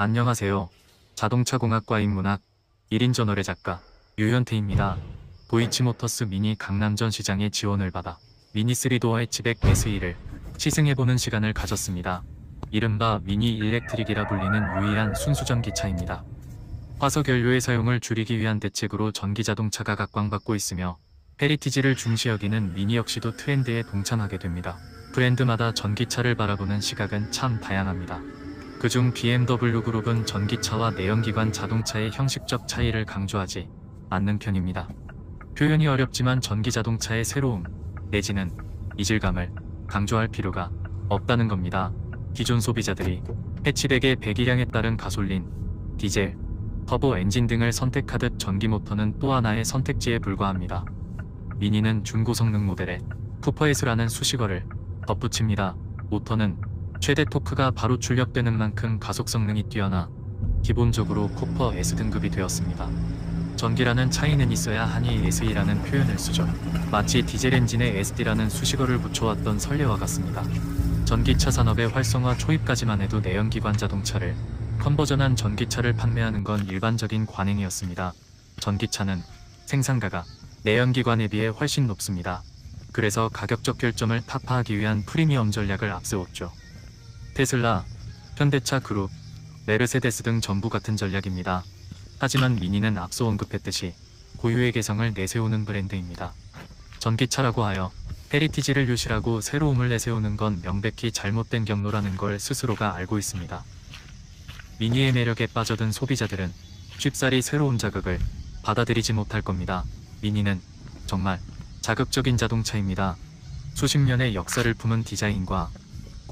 안녕하세요. 자동차공학과 인문학 1인 저널의 작가 유현태입니다. 도이치모터스 미니 강남전 시장의 지원을 받아 미니 3도어 해치백 SE를 시승해보는 시간을 가졌습니다. 이른바 미니 일렉트릭이라 불리는 유일한 순수 전기차입니다. 화석 연료의 사용을 줄이기 위한 대책으로 전기 자동차가 각광받고 있으며 헤리티지를 중시 여기는 미니 역시도 트렌드에 동참하게 됩니다. 브랜드마다 전기차를 바라보는 시각은 참 다양합니다. 그중 BMW 그룹은 전기차와 내연기관 자동차의 형식적 차이를 강조하지 않는 편입니다. 표현이 어렵지만 전기 자동차의 새로움 내지는 이질감을 강조할 필요가 없다는 겁니다. 기존 소비자들이 해치백의 배기량에 따른 가솔린, 디젤, 터보 엔진 등을 선택하듯 전기 모터는 또 하나의 선택지에 불과합니다. 미니는 중고성능 모델에 쿠퍼S라는 수식어를 덧붙입니다. 모터는 최대 토크가 바로 출력되는 만큼 가속 성능이 뛰어나 기본적으로 쿠퍼 S 등급이 되었습니다. 전기라는 차이는 있어야 하니 SE라는 표현을 쓰죠. 마치 디젤 엔진에 SD라는 수식어를 붙여왔던 선례와 같습니다. 전기차 산업의 활성화 초입까지만 해도 내연기관 자동차를 컨버전한 전기차를 판매하는 건 일반적인 관행이었습니다. 전기차는 생산가가 내연기관에 비해 훨씬 높습니다. 그래서 가격적 결점을 타파하기 위한 프리미엄 전략을 앞세웠죠. 테슬라, 현대차 그룹, 메르세데스 등 전부 같은 전략입니다. 하지만 미니는 앞서 언급했듯이 고유의 개성을 내세우는 브랜드입니다. 전기차라고 하여 헤리티지를 유실하고 새로움을 내세우는 건 명백히 잘못된 경로라는 걸 스스로가 알고 있습니다. 미니의 매력에 빠져든 소비자들은 쉽사리 새로운 자극을 받아들이지 못할 겁니다. 미니는 정말 자극적인 자동차입니다. 수십 년의 역사를 품은 디자인과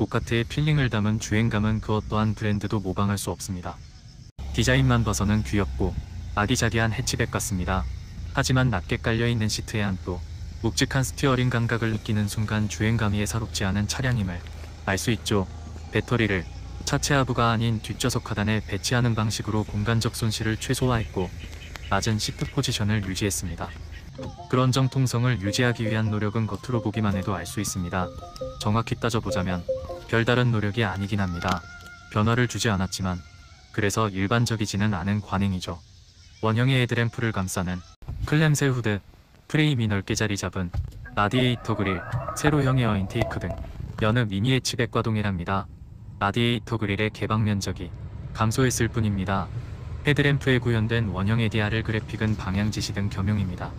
고카트의 필링을 담은 주행감은 그 어떠한 브랜드도 모방할 수 없습니다. 디자인만 봐서는 귀엽고 아기자기한 해치백 같습니다. 하지만 낮게 깔려있는 시트의 안도, 묵직한 스티어링 감각을 느끼는 순간 주행감이 예사롭지 않은 차량임을 알 수 있죠. 배터리를 차체 하부가 아닌 뒷좌석 하단에 배치하는 방식으로 공간적 손실을 최소화했고 낮은 시트 포지션을 유지했습니다. 그런 정통성을 유지하기 위한 노력은 겉으로 보기만 해도 알 수 있습니다. 정확히 따져보자면 별다른 노력이 아니긴 합니다. 변화를 주지 않았지만 그래서 일반적이지는 않은 관행이죠. 원형의 헤드램프를 감싸는 클램셀 후드, 프레임이 넓게 자리 잡은 라디에이터 그릴, 세로형 에어 인테이크 등 여느 미니 해치백과 동일합니다. 라디에이터 그릴의 개방 면적이 감소했을 뿐입니다. 헤드램프에 구현된 원형 ADR 그래픽은 방향지시 등 겸용입니다.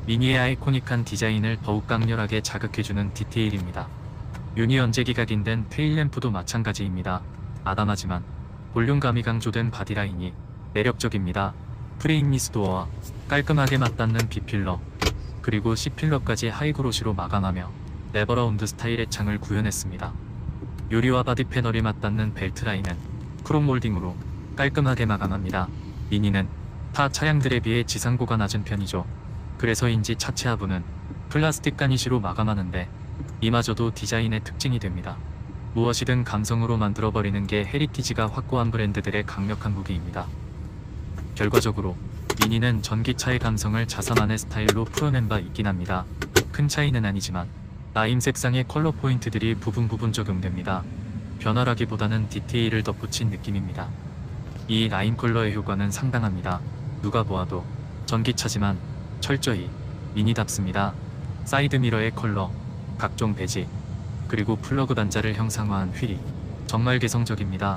미니의 아이코닉한 디자인을 더욱 강렬하게 자극해주는 디테일입니다. 유니언제 각인된 테일램프도 마찬가지입니다. 아담하지만 볼륨감이 강조된 바디라인이 매력적입니다. 프레임리스 도어와 깔끔하게 맞닿는 B필러, 그리고 C필러까지 하이그로시로 마감하며 레버라운드 스타일의 창을 구현했습니다. 유리와 바디 패널이 맞닿는 벨트라인은 크롬 몰딩으로 깔끔하게 마감합니다. 미니는 타 차량들에 비해 지상고가 낮은 편이죠. 그래서인지 차체 하부는 플라스틱 가니쉬로 마감하는데 이마저도 디자인의 특징이 됩니다. 무엇이든 감성으로 만들어버리는 게 헤리티지가 확고한 브랜드들의 강력한 무기입니다. 결과적으로 미니는 전기차의 감성을 자사만의 스타일로 풀어낸 바 있긴 합니다. 큰 차이는 아니지만 라임 색상의 컬러 포인트들이 부분 적용됩니다. 변화라기보다는 디테일을 덧붙인 느낌입니다. 이 라임 컬러의 효과는 상당합니다. 누가 보아도 전기차지만 철저히 미니답습니다. 사이드미러의 컬러, 각종 배지, 그리고 플러그 단자를 형상화한 휠이 정말 개성적입니다.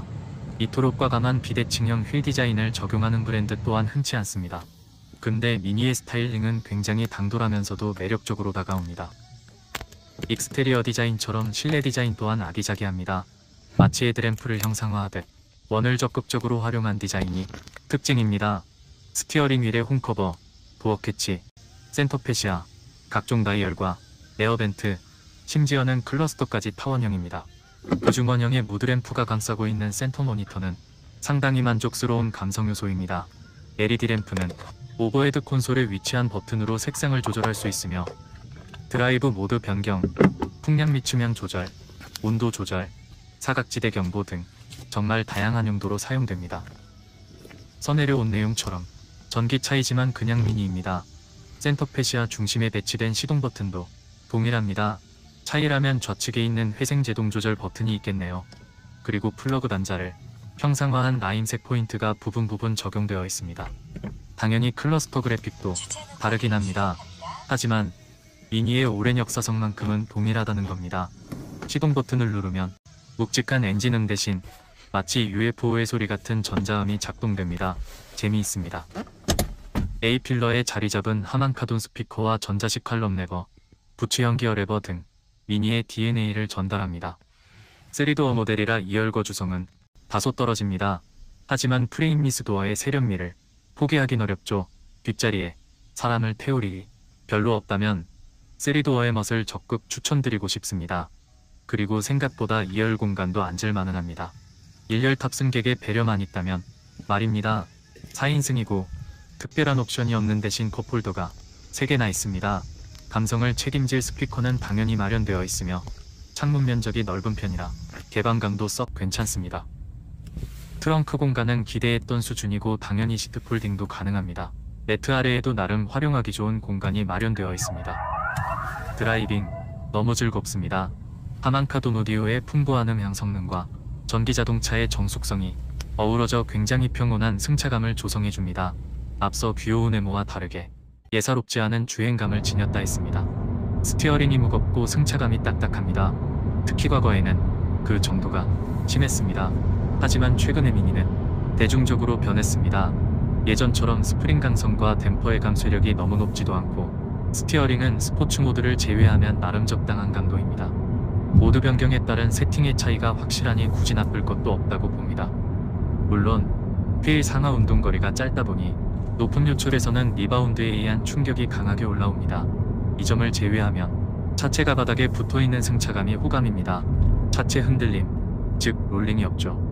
이토록 과감한 비대칭형 휠 디자인을 적용하는 브랜드 또한 흔치 않습니다. 근데 미니의 스타일링은 굉장히 당돌하면서도 매력적으로 다가옵니다. 익스테리어 디자인처럼 실내 디자인 또한 아기자기합니다. 마치 헤드램프를 형상화하듯 원을 적극적으로 활용한 디자인이 특징입니다. 스티어링 휠의 홈커버, 도어 캐치, 센터 패시아, 각종 다이얼과 에어벤트, 심지어는 클러스터까지 타원형입니다. 그중 원형의 무드램프가 감싸고 있는 센터 모니터는 상당히 만족스러운 감성 요소입니다. LED 램프는 오버헤드 콘솔에 위치한 버튼으로 색상을 조절할 수 있으며 드라이브 모드 변경, 풍량 미추명 조절, 온도 조절, 사각지대 경보 등 정말 다양한 용도로 사용됩니다. 서내려온 내용처럼 전기차이지만 그냥 미니입니다. 센터 패시아 중심에 배치된 시동 버튼도 동일합니다. 차이라면 좌측에 있는 회생 제동 조절 버튼이 있겠네요. 그리고 플러그 단자를 형상화한 라임색 포인트가 부분 적용되어 있습니다. 당연히 클러스터 그래픽도 다르긴 합니다. 하지만 미니의 오랜 역사성만큼은 동일하다는 겁니다. 시동 버튼을 누르면 묵직한 엔진음 대신 마치 UFO의 소리 같은 전자음이 작동됩니다. 재미있습니다. A필러에 자리잡은 하만카돈 스피커와 전자식 칼럼 레버, 부츠형 기어 레버 등 미니의 DNA를 전달합니다. 3도어 모델이라 2열거 주성은 다소 떨어집니다. 하지만 프레임리스 도어의 세련미를 포기하긴 어렵죠. 뒷자리에 사람을 태울 일이 별로 없다면 3도어의 멋을 적극 추천드리고 싶습니다. 그리고 생각보다 2열 공간도 앉을만은 합니다. 1열 탑승객의 배려만 있다면 말입니다. 4인승이고 특별한 옵션이 없는 대신 컵홀더가 3개나 있습니다. 감성을 책임질 스피커는 당연히 마련되어 있으며 창문 면적이 넓은 편이라 개방감도 썩 괜찮습니다. 트렁크 공간은 기대했던 수준이고 당연히 시트 폴딩도 가능합니다. 매트 아래에도 나름 활용하기 좋은 공간이 마련되어 있습니다. 드라이빙 너무 즐겁습니다. 하만카돈 오디오의 풍부한 음향 성능과 전기자동차의 정숙성이 어우러져 굉장히 평온한 승차감을 조성해줍니다. 앞서 귀여운 외모와 다르게 예사롭지 않은 주행감을 지녔다 했습니다. 스티어링이 무겁고 승차감이 딱딱합니다. 특히 과거에는 그 정도가 심했습니다. 하지만 최근의 미니는 대중적으로 변했습니다. 예전처럼 스프링 강성과 댐퍼의 감쇄력이 너무 높지도 않고 스티어링은 스포츠 모드를 제외하면 나름 적당한 강도입니다. 모드 변경에 따른 세팅의 차이가 확실하니 굳이 나쁠 것도 없다고 봅니다. 물론 휠 상하 운동거리가 짧다 보니 높은 요철에서는 리바운드에 의한 충격이 강하게 올라옵니다. 이 점을 제외하면 차체가 바닥에 붙어있는 승차감이 호감입니다. 차체 흔들림, 즉 롤링이 없죠.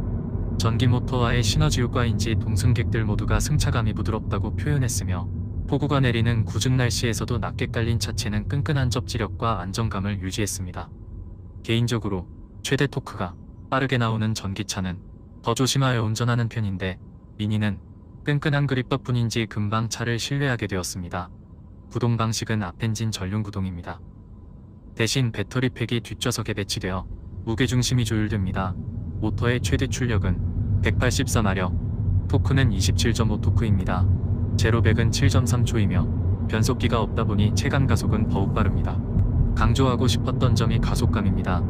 전기 모터와의 시너지 효과인지 동승객들 모두가 승차감이 부드럽다고 표현했으며 폭우가 내리는 궂은 날씨에서도 낮게 깔린 차체는 끈끈한 접지력과 안정감을 유지했습니다. 개인적으로 최대 토크가 빠르게 나오는 전기차는 더 조심하여 운전하는 편인데 미니는 끈끈한 그립 덕분인지 금방 차를 신뢰하게 되었습니다. 구동 방식은 앞엔진 전륜 구동입니다. 대신 배터리 팩이 뒷좌석에 배치되어 무게중심이 조율됩니다. 모터의 최대 출력은 184마력, 토크는 27.5토크입니다. 제로백은 7.3초이며 변속기가 없다 보니 체감 가속은 더욱 빠릅니다. 강조하고 싶었던 점이 가속감입니다.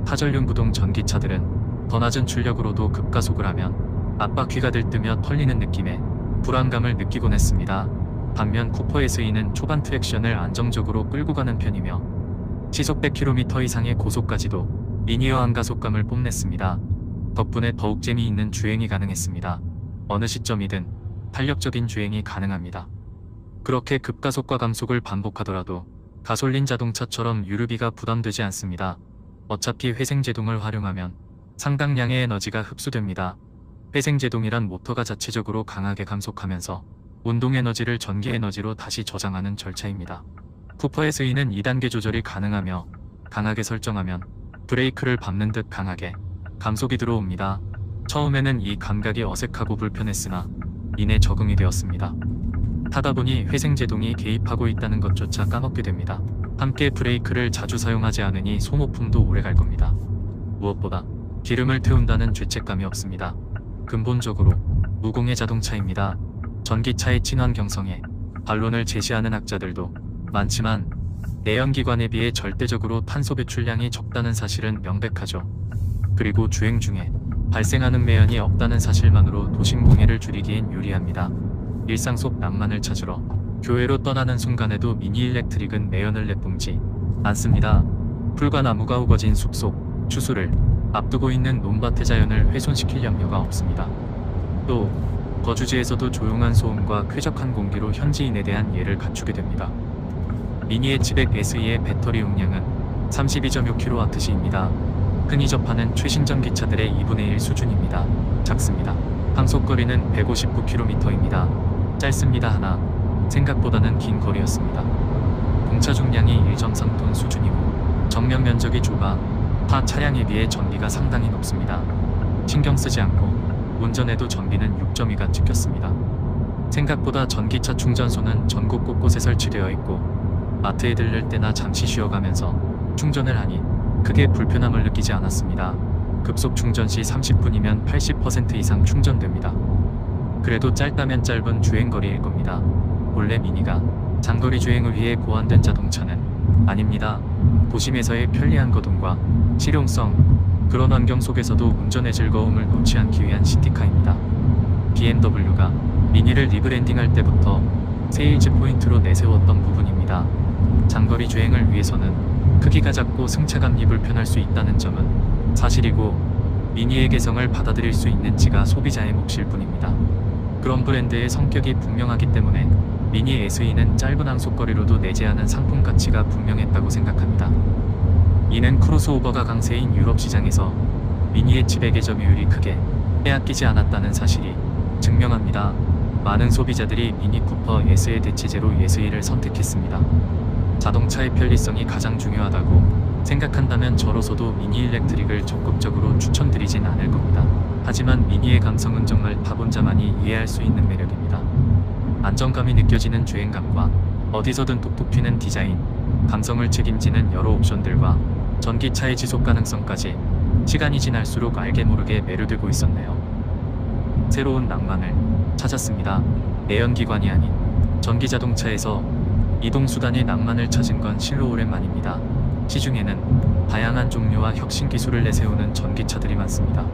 타전륜 구동 전기차들은 더 낮은 출력으로도 급가속을 하면 앞바퀴가 들뜨며 털리는 느낌에 불안감을 느끼곤 했습니다. 반면 쿠퍼 SE는 초반 트랙션을 안정적으로 끌고 가는 편이며 시속 100km 이상의 고속까지도 리니어한 가속감을 뽐냈습니다. 덕분에 더욱 재미있는 주행이 가능했습니다. 어느 시점이든 탄력적인 주행이 가능합니다. 그렇게 급가속과 감속을 반복하더라도 가솔린 자동차처럼 유류비가 부담되지 않습니다. 어차피 회생제동을 활용하면 상당량의 에너지가 흡수됩니다. 회생제동이란 모터가 자체적으로 강하게 감속하면서 운동에너지를 전기에너지로 다시 저장하는 절차입니다. 쿠퍼 SE는 2단계 조절이 가능하며 강하게 설정하면 브레이크를 밟는 듯 강하게 감속이 들어옵니다. 처음에는 이 감각이 어색하고 불편했으나 이내 적응이 되었습니다. 타다 보니 회생제동이 개입하고 있다는 것조차 까먹게 됩니다. 함께 브레이크를 자주 사용하지 않으니 소모품도 오래 갈 겁니다. 무엇보다 기름을 태운다는 죄책감이 없습니다. 근본적으로 무공해 자동차입니다. 전기차의 친환경성에 반론을 제시하는 학자들도 많지만 내연기관에 비해 절대적으로 탄소 배출량이 적다는 사실은 명백하죠. 그리고 주행 중에 발생하는 매연이 없다는 사실만으로 도심 공해를 줄이기엔 유리합니다. 일상 속 낭만을 찾으러 교외로 떠나는 순간에도 미니 일렉트릭은 매연을 내뿜지 않습니다. 풀과 나무가 우거진 숲속 추수를 앞두고 있는 논밭의 자연을 훼손시킬 염려가 없습니다. 또 거주지에서도 조용한 소음과 쾌적한 공기로 현지인에 대한 예를 갖추게 됩니다. 미니 H백 SE의 배터리 용량은 32.6kWh입니다. 흔히 접하는 최신 전기차들의 2분의 1 수준입니다. 작습니다. 항속거리는 159km입니다. 짧습니다. 하나 생각보다는 긴 거리였습니다. 공차 중량이 1.3톤 수준이고 정면 면적이 좁아 타 차량에 비해 전비가 상당히 높습니다. 신경 쓰지 않고 운전해도 전비는 6.2가 찍혔습니다. 생각보다 전기차 충전소는 전국 곳곳에 설치되어 있고 마트에 들를 때나 잠시 쉬어가면서 충전을 하니 크게 불편함을 느끼지 않았습니다. 급속 충전 시 30분이면 80% 이상 충전됩니다. 그래도 짧다면 짧은 주행거리일 겁니다. 본래 미니가 장거리 주행을 위해 고안된 자동차는 아닙니다. 도심에서의 편리한 거동과 실용성, 그런 환경 속에서도 운전의 즐거움을 놓지 않기 위한 시티카입니다. BMW가 미니를 리브랜딩할 때부터 세일즈 포인트로 내세웠던 부분입니다. 장거리 주행을 위해서는 크기가 작고 승차감이 불편할 수 있다는 점은 사실이고, 미니의 개성을 받아들일 수 있는지가 소비자의 몫일 뿐입니다. 그런 브랜드의 성격이 분명하기 때문에 미니 SE는 짧은 항속거리로도 내재하는 상품 가치가 분명했다고 생각합니다. 이는 크로스오버가 강세인 유럽 시장에서 미니의 지배계 점유율이 크게 빼앗기지 않았다는 사실이 증명합니다. 많은 소비자들이 미니 쿠퍼 S의 대체제로 SE를 선택했습니다. 자동차의 편리성이 가장 중요하다고 생각한다면 저로서도 미니 일렉트릭을 적극적으로 추천드리진 않을 겁니다. 하지만 미니의 감성은 정말 타본 자만이 이해할 수 있는 매력입니다. 안정감이 느껴지는 주행감과 어디서든 톡톡 튀는 디자인, 감성을 책임지는 여러 옵션들과 전기차의 지속 가능성까지 시간이 지날수록 알게 모르게 매료되고 있었네요. 새로운 낭만을 찾았습니다. 내연기관이 아닌 전기자동차에서 이동수단의 낭만을 찾은 건 실로 오랜만입니다. 시중에는 다양한 종류와 혁신 기술을 내세우는 전기차들이 많습니다.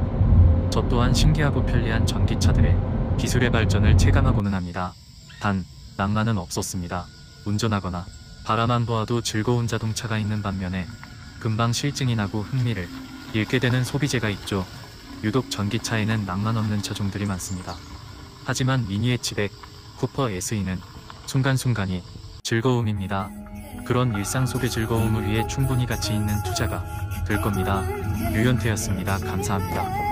저 또한 신기하고 편리한 전기차들의 기술의 발전을 체감하고는 합니다. 단, 낭만은 없었습니다. 운전하거나 바라만 보아도 즐거운 자동차가 있는 반면에 금방 실증이 나고 흥미를 잃게 되는 소비재가 있죠. 유독 전기차에는 낭만 없는 차종들이 많습니다. 하지만 미니 해치백, 쿠퍼 SE는 순간순간이 즐거움입니다. 그런 일상 속의 즐거움을 위해 충분히 가치 있는 투자가 될 겁니다. 류현태였습니다. 감사합니다.